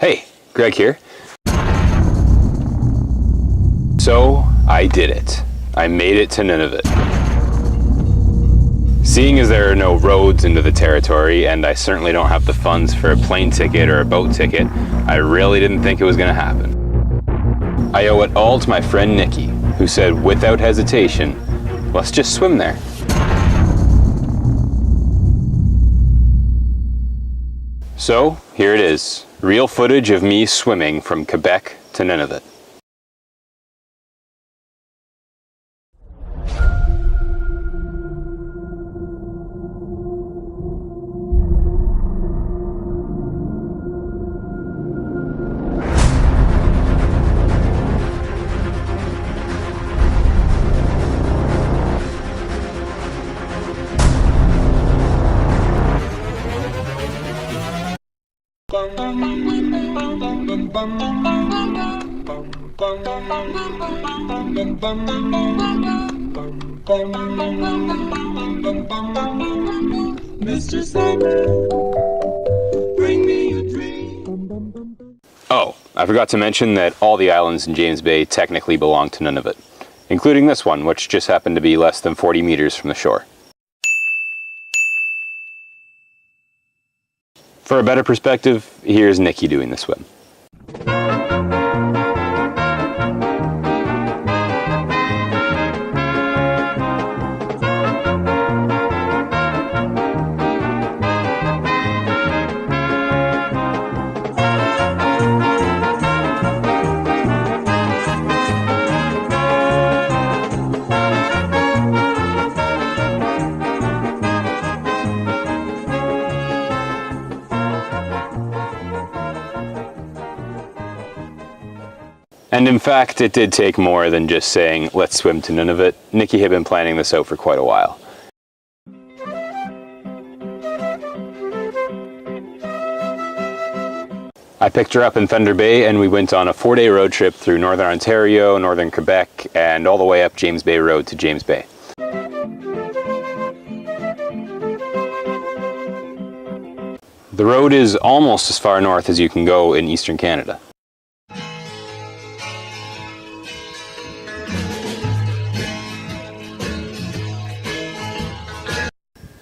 Hey, Greg here. So, I did it. I made it to Nunavut. Seeing as there are no roads into the territory, and I certainly don't have the funds for a plane ticket or a boat ticket, I really didn't think it was going to happen. I owe it all to my friend Nikki, who said without hesitation, let's just swim there. So, here it is. Real footage of me swimming from Quebec to Nunavut. Mr. Sandman, bring me a dream. Oh, I forgot to mention that all the islands in James Bay technically belong to Nunavut, including this one, which just happened to be less than 40 meters from the shore. For a better perspective, here's Nikki doing the swim. And in fact, it did take more than just saying, let's swim to Nunavut. Nikki had been planning this out for quite a while. I picked her up in Thunder Bay and we went on a 4-day road trip through northern Ontario, northern Quebec, and all the way up James Bay Road to James Bay. The road is almost as far north as you can go in eastern Canada.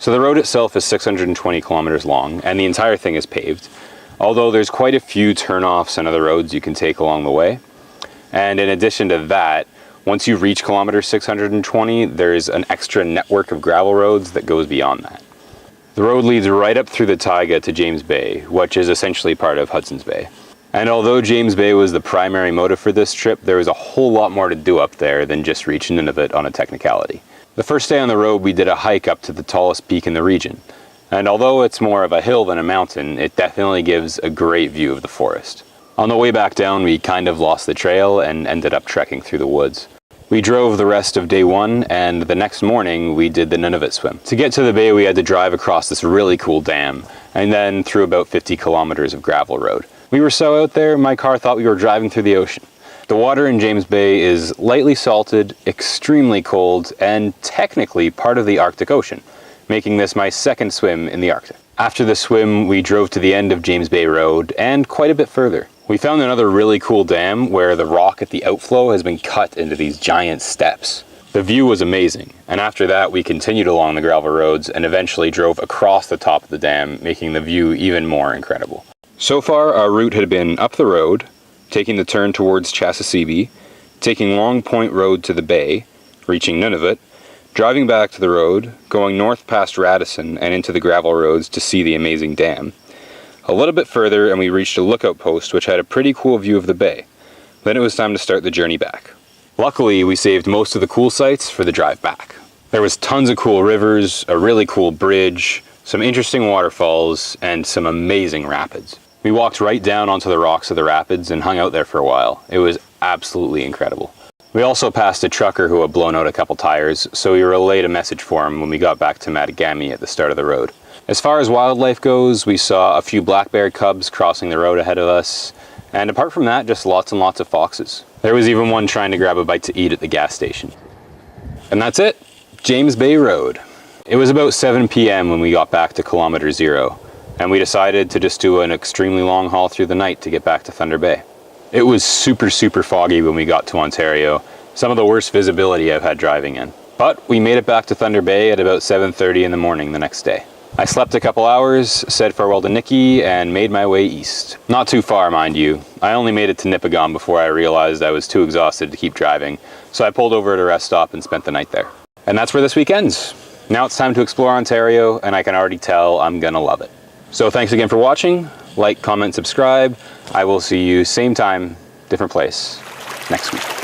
So the road itself is 620 kilometers long, and the entire thing is paved, although there's quite a few turnoffs and other roads you can take along the way. And in addition to that, once you reach kilometer 620, there's an extra network of gravel roads that goes beyond that. The road leads right up through the taiga to James Bay, which is essentially part of Hudson's Bay. And although James Bay was the primary motive for this trip, there was a whole lot more to do up there than just reach Nunavut on a technicality. The first day on the road, we did a hike up to the tallest peak in the region. And although it's more of a hill than a mountain, it definitely gives a great view of the forest. On the way back down, we kind of lost the trail and ended up trekking through the woods. We drove the rest of day one, and the next morning we did the Nunavut swim. To get to the bay, we had to drive across this really cool dam, and then through about 50 kilometers of gravel road. We were so out there, my car thought we were driving through the ocean. The water in James Bay is lightly salted, extremely cold, and technically part of the Arctic Ocean, making this my second swim in the Arctic. After the swim, we drove to the end of James Bay Road and quite a bit further. We found another really cool dam where the rock at the outflow has been cut into these giant steps. The view was amazing, and after that we continued along the gravel roads and eventually drove across the top of the dam, making the view even more incredible. So far, our route had been up the road, taking the turn towards Chassaseebee, taking Long Point Road to the bay, reaching Nunavut, driving back to the road, going north past Radisson and into the gravel roads to see the amazing dam. A little bit further and we reached a lookout post which had a pretty cool view of the bay. Then it was time to start the journey back. Luckily, we saved most of the cool sights for the drive back. There was tons of cool rivers, a really cool bridge, some interesting waterfalls, and some amazing rapids. We walked right down onto the rocks of the rapids and hung out there for a while. It was absolutely incredible. We also passed a trucker who had blown out a couple tires, so we relayed a message for him when we got back to Matagami at the start of the road. As far as wildlife goes, we saw a few black bear cubs crossing the road ahead of us, and apart from that, just lots and lots of foxes. There was even one trying to grab a bite to eat at the gas station. And that's it, James Bay Road. It was about 7 p.m. when we got back to kilometer 0. and we decided to just do an extremely long haul through the night to get back to Thunder Bay. It was super foggy when we got to Ontario, some of the worst visibility I've had driving in. But we made it back to Thunder Bay at about 7:30 in the morning the next day. I slept a couple hours, said farewell to Nikki, and made my way east. Not too far, mind you. I only made it to Nipigon before I realized I was too exhausted to keep driving, so I pulled over at a rest stop and spent the night there. And that's where this week ends. Now it's time to explore Ontario, and I can already tell I'm gonna love it. So thanks again for watching. Like, comment, subscribe. I will see you same time, different place next week.